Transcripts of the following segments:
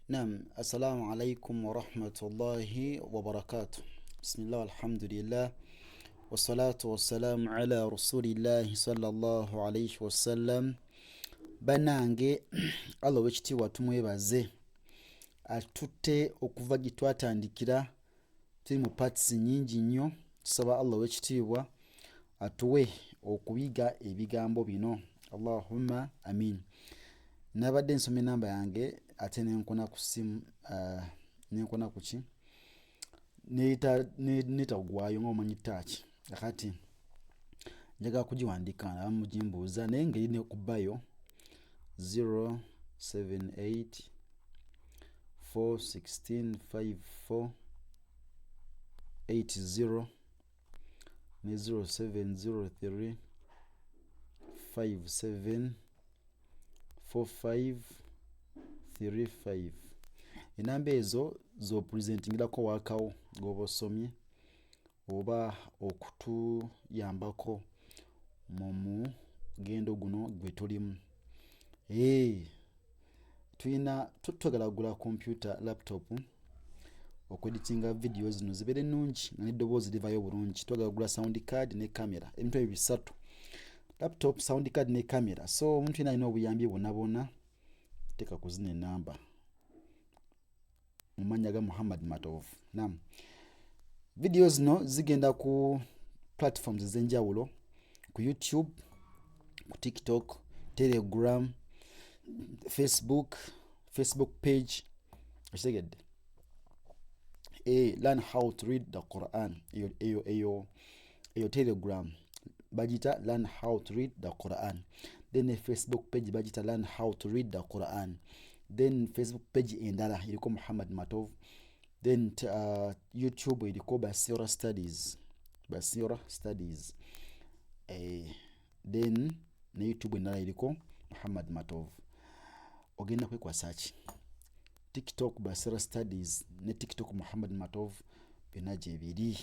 نعم السلام عليكم ورحمة الله وبركاته بسم الله والحمد لله والصلاة والسلام على رسول الله صلى الله عليه وسلم banange Allah wekitiibwa tumwebaze atutte okuva gye twatandikira tuli mu parts nyingi nnyo tusaba Allah wekitiibwa atuwe okubiga ebigambo bino Allahumma amin. Nabadde nsoma enamba yange ate nenkona ku simu nenkona ku ki netagwayo ng'omanyi ttaaki akati njagala kugiwandiika abamu gimbuuza naye ngeri ne kubayo 078 416 54 80 ne 0703 57 4535. Enamba ezo zopresentingirako wakawo ng'oba osomye oba okutuyambako mu mugendo guno gwe tulimu. Twagala kugula computer laptop okweditinga video zino zibeere nnungi nga n'eddoboozi livaayo bulungi. Twagala kugula sound card ne camera, ebintu ebyo bisatu: laptop, sound card ne camera. So omuntu yenna alina obuyambi bwonna teeka ku zino enamba mu mannya ga Muhammad Matovu. Naam, video zino zigenda ku platforms ez'enjawulo, ku YouTube, ku TikTok, Telegram, Facebook page. Okitegedde? Learn how to read the Quran. Eyo Telegram bagita learn how to read the Quran. Then a Facebook page bagita learn how to read the Quran. Then Facebook page endala iliko Muhammad Matov. Then YouTube iliko Basira Studies. Then na YouTube endala iliko Muhammad Matov. Ogenda kwa search TikTok Basira Studies ne TikTok Muhammad Matov byonna gye biri.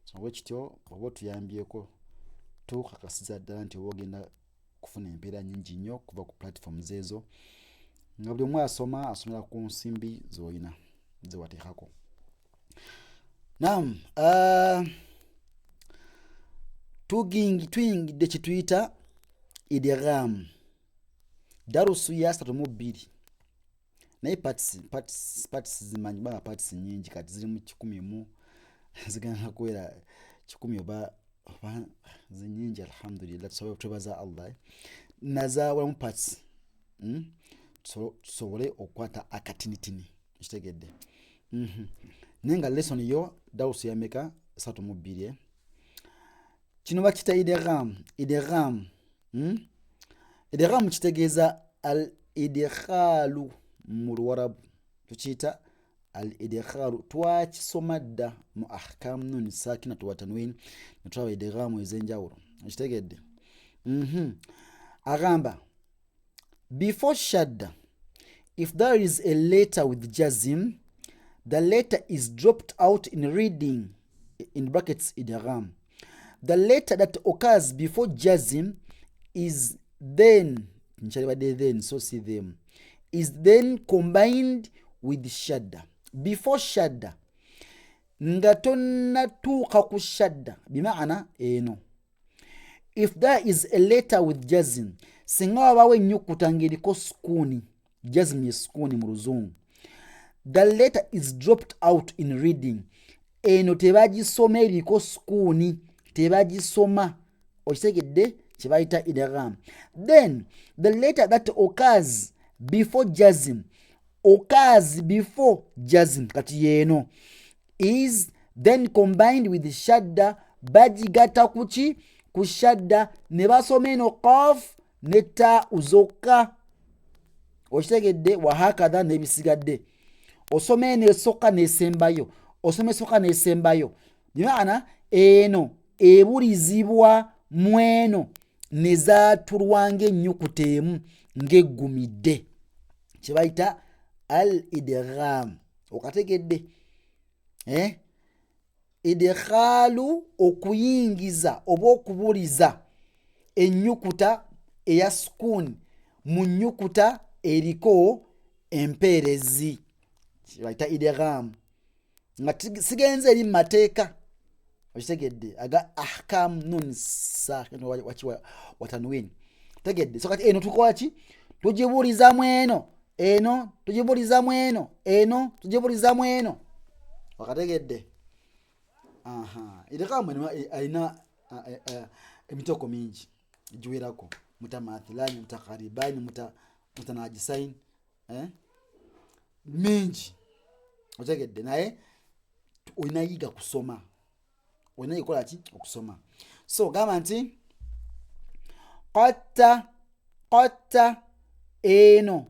So wekityo oba tuyambyeko tukakasiza ddala nti ogenda kufuna empeera nnyingi nnyo kuva ku platforms ezo nga buli omu asomera ku nsimbi z'olina zewateekako. Naam, tuyingidde kye tuyita idgham darusu ya 32 naye parts zimanyi baba parts nnyingi kati ziri mu 100 mu zigenda kuwera 10 oba zinyingi. Alhamdulillah, twebaza Allah nazaawulamu parts tusobole okukwata akatinitini. Kitegedde? Naye nga lesson yo dawusu yameka 32. Kino bakita idgham. Idgham kitegeeza al idkhalu mu Luwarabu, tukiyita al idkhalu. Twakisoma dda mu ahkam nun sakina wa tanwin ne tulaba idgham ez'enjawulo. Kitegedde? Agamba before shadda, if there is a letter with jazm, the letter is dropped out in reading, in brackets idgham. The letter that occurs before jazm is then combined with shadda. Before shadda nga tonnatuuka ku shadda bimaana eno. If there is a letter with jazm, singa wabawo ennyukuta ng'eriko sukuuni, jazm ye sukuuni mu Luzungu, the letter is dropped out in reading. Eno tebagisoma eriko sukuuni, tebagisoma. Okitegedde? Kye bayita idgham. Then the letter that occurs before jazm, kati yeeno, is then combined with shadda. Bagigata kuki? Ku shadda ne basoma eno qaf ne ta zokka. Okitegedde? Wahakadha n'ebisigadde. Osoma eno esooka n'esembayo, osoma esooka n'esembayo. Bimaana eno ebulizibwa mu eno ne zaatulwanga ennyukuta emu ng'eggumidde. Kye bayita al idgham. Okategedde? Idkhalu okuyingiza oba okubuliza ennyukuta eya sukuuni mu nnyukuta eriko empeerezi. kibayita idgham nga sigenze eri mateeka okitegedde aga ahkam nun sakin watanwin tegedde so kati eno tukola ki tujibulizamu eno tujibulizamu eno tujibulizamu eno wakategedde idgham alina emitoko mingi egiwerako mutamathilani mutakaribani mutanajisain mingi otegedde naye olinayiga kusoma olinayiga ki okusoma so gamba nti qatta eno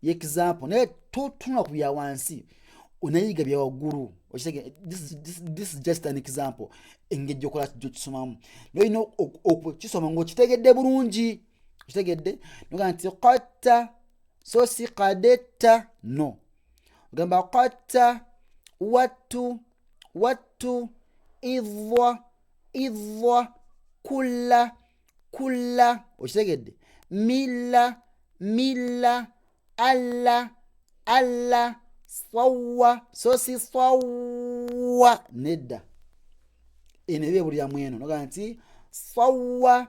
example naye totuna ku bya wansi onayiga bya waggulu this is just an example engeri gyokola gyokisomamu noyina okukisoma ngaokitegedde bulungi okitegedde nogamba nti qatta so si qadetta no ogamba qatta wattu idwa kulla okitegedde milla alla sawwa so si sawwa nedda eno ebyebulyamu eno nogamba nti sawwa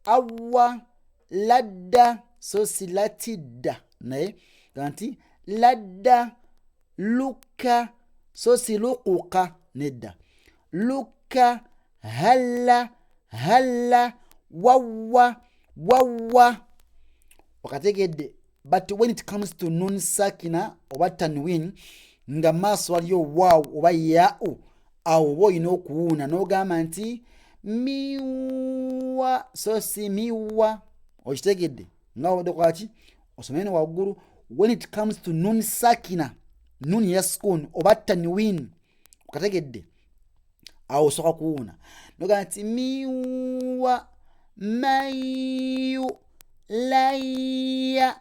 awwa ladda so si latidda naye gamba nti ladda lukka so si luquka nedda lukka halla wawwa wakategedde but when it comes to nun sakina oba tanwin nga maaso waliyo waaw oba yau awo oba olina okuwuuna n'ogamba nti miwa so si miwa okitegedde nga obadde kwaki osomere no waggulu when it comes to nun sakina nun ya sukun oba tanwin okategedde awo osoka kuwuuna n'ogamba nti miwa mayu laya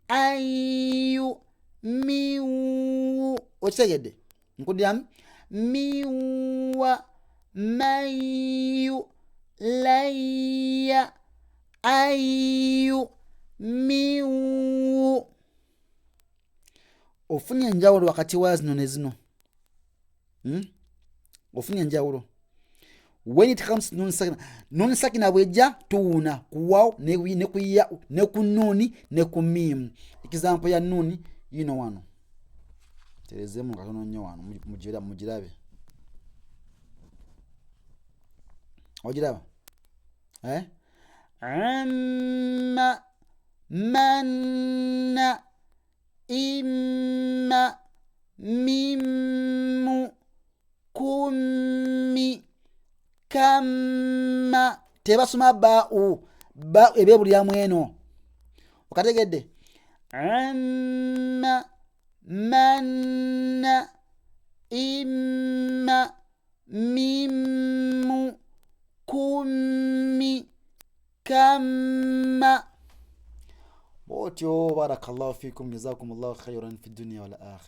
ayu miwu okitegedde nkuddamu miwa mayu laya ayu miwu ofunye enjawulo wakati wa zino ne zino ofunye enjawulo when it comes to nun sakina bwejja tuwuuna ku waw ne ku ya ne ku nuni ne ku mim example ya nuni yino wano terezemu katono nnyo wano mugirabe ogiraba amma manna imma mimmu kummi kamma tebasoma ba'u ebyebulyamu eno okategedde amma manna imma mimmu kummi kamma botyo barakallahu fikum jazakumullahu khairan fi dunya wal akhirah.